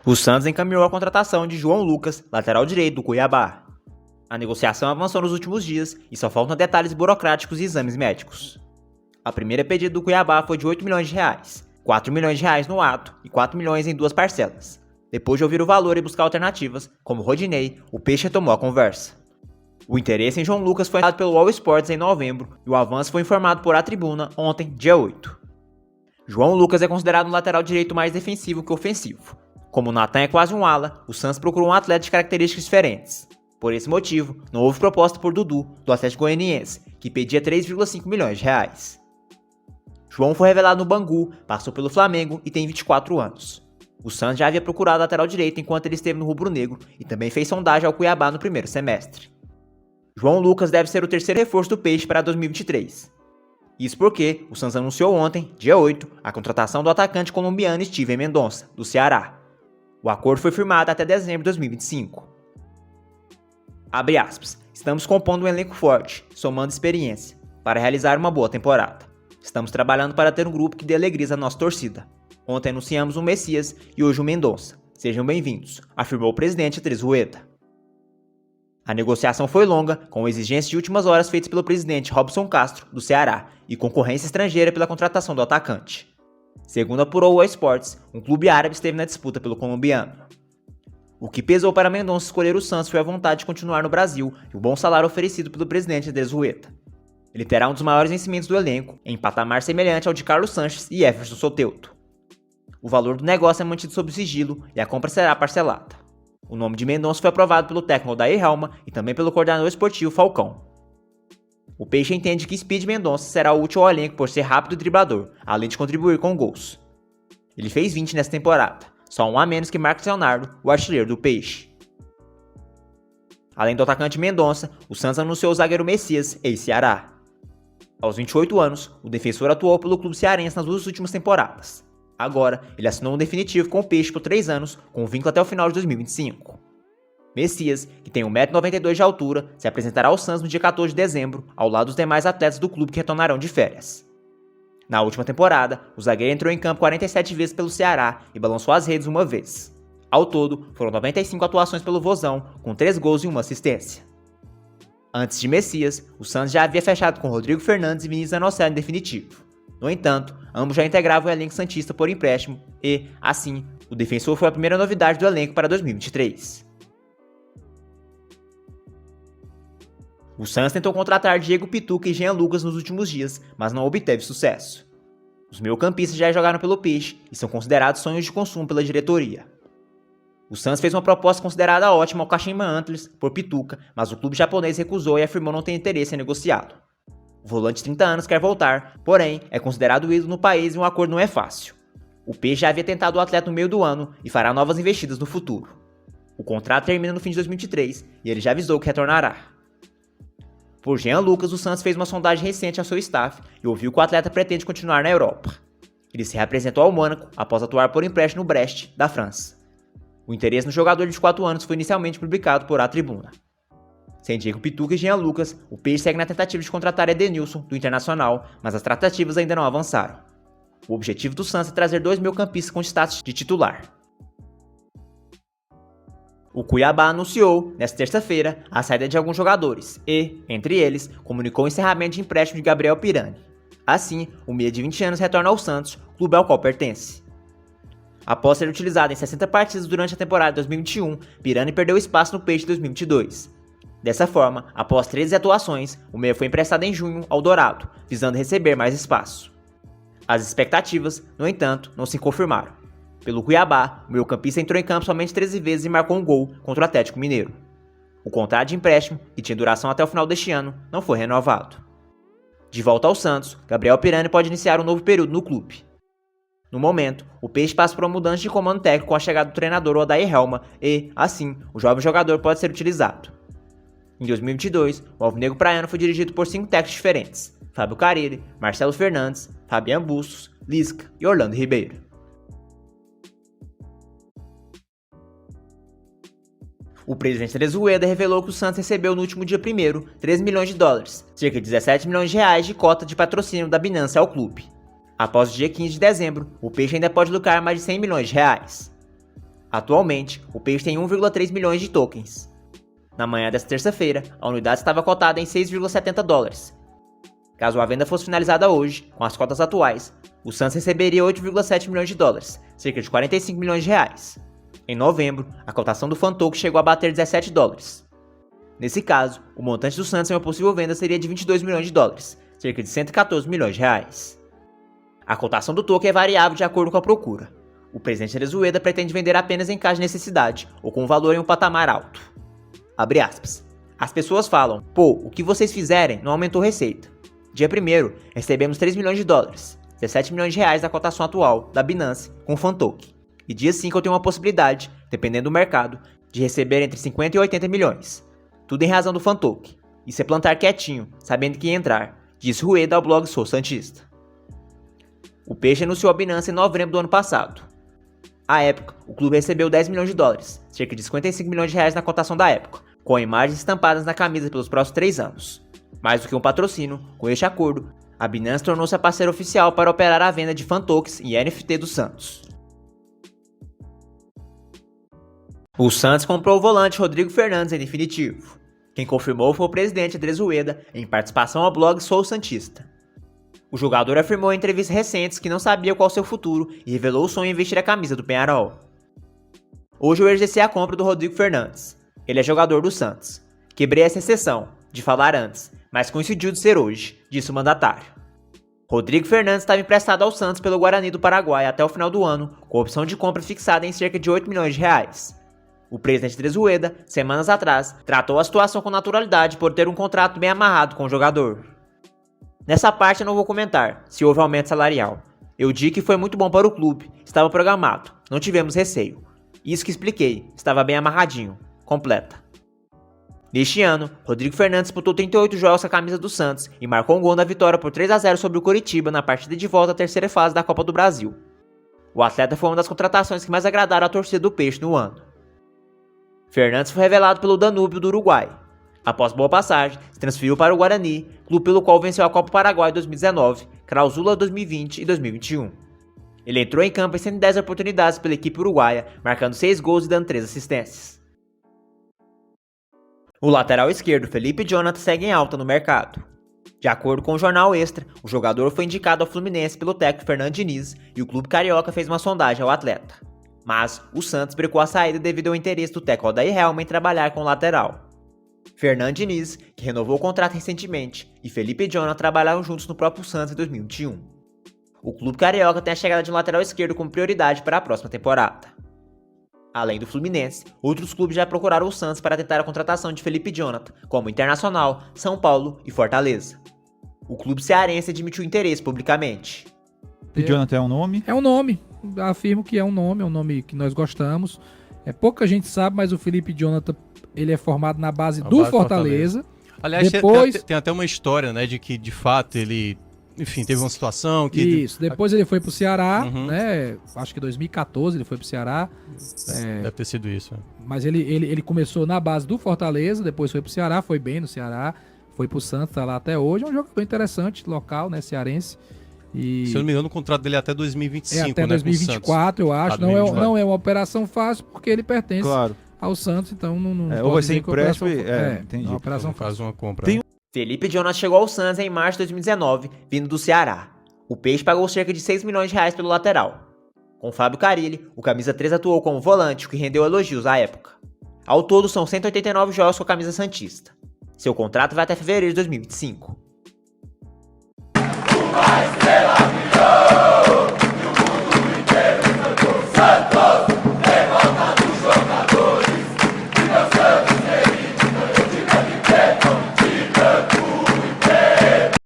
O Santos encaminhou a contratação de João Lucas, lateral direito do Cuiabá. A negociação avançou nos últimos dias e só faltam detalhes burocráticos e exames médicos. A primeira pedida do Cuiabá foi de R$ 8 milhões, R$ 4 milhões no ato e 4 milhões em duas parcelas. Depois de ouvir o valor e buscar alternativas, como Rodinei, o Peixe retomou a conversa. O interesse em João Lucas foi dado pelo All Sports em novembro e o avanço foi informado por A Tribuna ontem, dia 8. João Lucas é considerado um lateral direito mais defensivo que ofensivo. Como o Natan é quase um ala, o Santos procurou um atleta de características diferentes. Por esse motivo, não houve proposta por Dudu, do Atlético Goianiense, que pedia R$ 3,5 milhões. João foi revelado no Bangu, passou pelo Flamengo e tem 24 anos. O Santos já havia procurado lateral direito enquanto ele esteve no rubro-negro e também fez sondagem ao Cuiabá no primeiro semestre. João Lucas deve ser o terceiro reforço do Peixe para 2023. Isso porque o Santos anunciou ontem, dia 8, a contratação do atacante colombiano Steven Mendonça, do Ceará. O acordo foi firmado até dezembro de 2025. Abre aspas, estamos compondo um elenco forte, somando experiência, para realizar uma boa temporada. Estamos trabalhando para ter um grupo que dê alegria à nossa torcida. Ontem anunciamos o Messias e hoje o Mendonça. Sejam bem-vindos, afirmou o presidente Andrés Rueda. A negociação foi longa, com exigências de últimas horas feitas pelo presidente Robson Castro, do Ceará, e concorrência estrangeira pela contratação do atacante. Segundo apurou o All Sports, um clube árabe esteve na disputa pelo colombiano. O que pesou para Mendonça escolher o Santos foi a vontade de continuar no Brasil e o bom salário oferecido pelo presidente Andrés Rueda. Ele terá um dos maiores vencimentos do elenco, em patamar semelhante ao de Carlos Sanches e Jefferson Soteldo. O valor do negócio é mantido sob sigilo e a compra será parcelada. O nome de Mendonça foi aprovado pelo técnico Odair Helma e também pelo coordenador esportivo Falcão. O Peixe entende que Speed Mendonça será útil ao elenco por ser rápido e driblador, além de contribuir com gols. Ele fez 20 nessa temporada, só um a menos que Marcos Leonardo, o artilheiro do Peixe. Além do atacante Mendonça, o Santos anunciou o zagueiro Messias, ex-Ceará. Aos 28 anos, o defensor atuou pelo clube cearense nas duas últimas temporadas. Agora, ele assinou um definitivo com o Peixe por 3 anos, com vínculo até o final de 2025. Messias, que tem 1,92 m de altura, se apresentará ao Santos no dia 14 de dezembro, ao lado dos demais atletas do clube que retornarão de férias. Na última temporada, o zagueiro entrou em campo 47 vezes pelo Ceará e balançou as redes uma vez. Ao todo, foram 95 atuações pelo Vozão, com 3 gols e 1 assistência. Antes de Messias, o Santos já havia fechado com Rodrigo Fernandes e Vinícius Anocelo em definitivo. No entanto, ambos já integravam o elenco santista por empréstimo e, assim, o defensor foi a primeira novidade do elenco para 2023. O Santos tentou contratar Diego Pituca e Jean Lucas nos últimos dias, mas não obteve sucesso. Os meio-campistas já jogaram pelo Peixe e são considerados sonhos de consumo pela diretoria. O Santos fez uma proposta considerada ótima ao Kashima Antlers por Pituca, mas o clube japonês recusou e afirmou não ter interesse em negociá-lo. O volante de 30 anos quer voltar, porém é considerado ídolo no país e um acordo não é fácil. O Peixe já havia tentado o atleta no meio do ano e fará novas investidas no futuro. O contrato termina no fim de 2023 e ele já avisou que retornará. Por Jean Lucas, o Santos fez uma sondagem recente ao seu staff e ouviu que o atleta pretende continuar na Europa. Ele se reapresentou ao Mônaco após atuar por empréstimo no Brest, da França. O interesse no jogador de 24 anos foi inicialmente publicado por A Tribuna. Sem Diego Pituca e Jean Lucas, o Peixe segue na tentativa de contratar Edenilson, do Internacional, mas as tratativas ainda não avançaram. O objetivo do Santos é trazer 2 meio-campistas com status de titular. O Cuiabá anunciou, nesta terça-feira, a saída de alguns jogadores e, entre eles, comunicou o encerramento de empréstimo de Gabriel Pirani. Assim, o meia de 20 anos retorna ao Santos, clube ao qual pertence. Após ser utilizado em 60 partidas durante a temporada de 2021, Pirani perdeu espaço no Peixe de 2022. Dessa forma, após 13 atuações, o meia foi emprestado em junho ao Dourado, visando receber mais espaço. As expectativas, no entanto, não se confirmaram. Pelo Cuiabá, o meio-campista entrou em campo somente 13 vezes e marcou um gol contra o Atlético Mineiro. O contrato de empréstimo, que tinha duração até o final deste ano, não foi renovado. De volta ao Santos, Gabriel Pirani pode iniciar um novo período no clube. No momento, o Peixe passa por uma mudança de comando técnico com a chegada do treinador Odair Helma e, assim, o jovem jogador pode ser utilizado. Em 2022, o Alvinegro Praiano foi dirigido por 5 técnicos diferentes: Fábio Carille, Marcelo Fernandes, Fabian Bustos, Lisca e Orlando Ribeiro. O presidente Andrés Rueda revelou que o Santos recebeu no último dia 1º 13 milhões de dólares, cerca de 17 milhões de reais de cota de patrocínio da Binance ao clube. Após o dia 15 de dezembro, o Peixe ainda pode lucrar mais de 100 milhões de reais. Atualmente, o Peixe tem 1,3 milhões de tokens. Na manhã desta terça-feira, a unidade estava cotada em 6,70 dólares. Caso a venda fosse finalizada hoje, com as cotas atuais, o Santos receberia 8,7 milhões de dólares, cerca de 45 milhões de reais. Em novembro, a cotação do Fantoke chegou a bater 17 dólares. Nesse caso, o montante do Santos em uma possível venda seria de 22 milhões de dólares, cerca de 114 milhões de reais. A cotação do token é variável de acordo com a procura. O presidente Arezzueda pretende vender apenas em caso de necessidade ou com valor em um patamar alto. Abre aspas. As pessoas falam, pô, o que vocês fizerem não aumentou receita. Dia 1º, recebemos 3 milhões de dólares, 17 milhões de reais da cotação atual da Binance com o Fantoke. E dia 5 eu tenho uma possibilidade, dependendo do mercado, de receber entre 50 e 80 milhões. Tudo em razão do Fantoke. Isso é plantar quietinho, sabendo que ia entrar, disse Rueda ao blog Sou Santista. O Peixe anunciou a Binance em novembro do ano passado. À época, o clube recebeu 10 milhões de dólares, cerca de 55 milhões de reais na cotação da época, com imagens estampadas na camisa pelos próximos 3 anos. Mais do que um patrocínio, com este acordo, a Binance tornou-se a parceira oficial para operar a venda de Fantokes e NFT do Santos. O Santos comprou o volante Rodrigo Fernandes em definitivo. Quem confirmou foi o presidente Arezzueda em participação ao blog Sou Santista. O jogador afirmou em entrevistas recentes que não sabia qual seu futuro e revelou o sonho em vestir a camisa do Peñarol. Hoje eu exerci a compra do Rodrigo Fernandes. Ele é jogador do Santos. Quebrei essa exceção, de falar antes, mas coincidiu de ser hoje, disse o mandatário. Rodrigo Fernandes estava emprestado ao Santos pelo Guarani do Paraguai até o final do ano, com opção de compra fixada em cerca de 8 milhões de reais. O presidente Arezzueda, semanas atrás, tratou a situação com naturalidade por ter um contrato bem amarrado com o jogador. Nessa parte eu não vou comentar se houve aumento salarial. Eu digo que foi muito bom para o clube, estava programado, não tivemos receio. Isso que expliquei, estava bem amarradinho. Completa. Neste ano, Rodrigo Fernandes disputou 38 jogos com a camisa do Santos e marcou um gol na vitória por 3-0 sobre o Coritiba na partida de volta à terceira fase da Copa do Brasil. O atleta foi uma das contratações que mais agradaram a torcida do Peixe no ano. Fernandes foi revelado pelo Danúbio do Uruguai. Após boa passagem, se transferiu para o Guarani, clube pelo qual venceu a Copa Paraguai 2019, Clausula 2020 e 2021. Ele entrou em campo em 110 oportunidades pela equipe uruguaia, marcando 6 gols e dando 3 assistências. O lateral esquerdo Felipe Jonathan segue em alta no mercado. De acordo com o jornal Extra, o jogador foi indicado ao Fluminense pelo técnico Fernando Diniz e o clube carioca fez uma sondagem ao atleta. Mas o Santos brecou a saída devido ao interesse do técnico Odair Helma em trabalhar com o lateral. Fernando Diniz, que renovou o contrato recentemente, e Felipe Jonathan trabalharam juntos no próprio Santos em 2021. O clube carioca tem a chegada de um lateral esquerdo como prioridade para a próxima temporada. Além do Fluminense, outros clubes já procuraram o Santos para tentar a contratação de Felipe Jonathan, como Internacional, São Paulo e Fortaleza. O clube cearense admitiu interesse publicamente. Felipe Jonathan é um nome? É um nome, afirmo que é um nome que nós gostamos. Pouca gente sabe, mas o Felipe Jonathan ele é formado na base do Fortaleza. Aliás, depois... tem até uma história, né, de que de fato ele, enfim, teve uma situação que... Isso, depois ele foi pro Ceará, né, acho que em 2014 ele foi pro Ceará. Deve ter sido isso. Mas ele começou na base do Fortaleza, depois foi pro Ceará, foi bem no Ceará, foi pro Santos, tá lá até hoje. É um jogador interessante, local, né, cearense. E... Se eu não me engano, o contrato dele é até 2025, até 2024, eu acho. Não é uma operação fácil, porque ele pertence ao Santos, então não ou vai ser empréstimo, entendi. Uma operação faz uma compra. Felipe Jonathan chegou ao Santos em março de 2019, vindo do Ceará. O Peixe pagou cerca de 6 milhões de reais pelo lateral. Com Fábio Carille, o camisa 3 atuou como volante, o que rendeu elogios à época. Ao todo, são 189 jogos com a camisa santista. Seu contrato vai até fevereiro de 2025.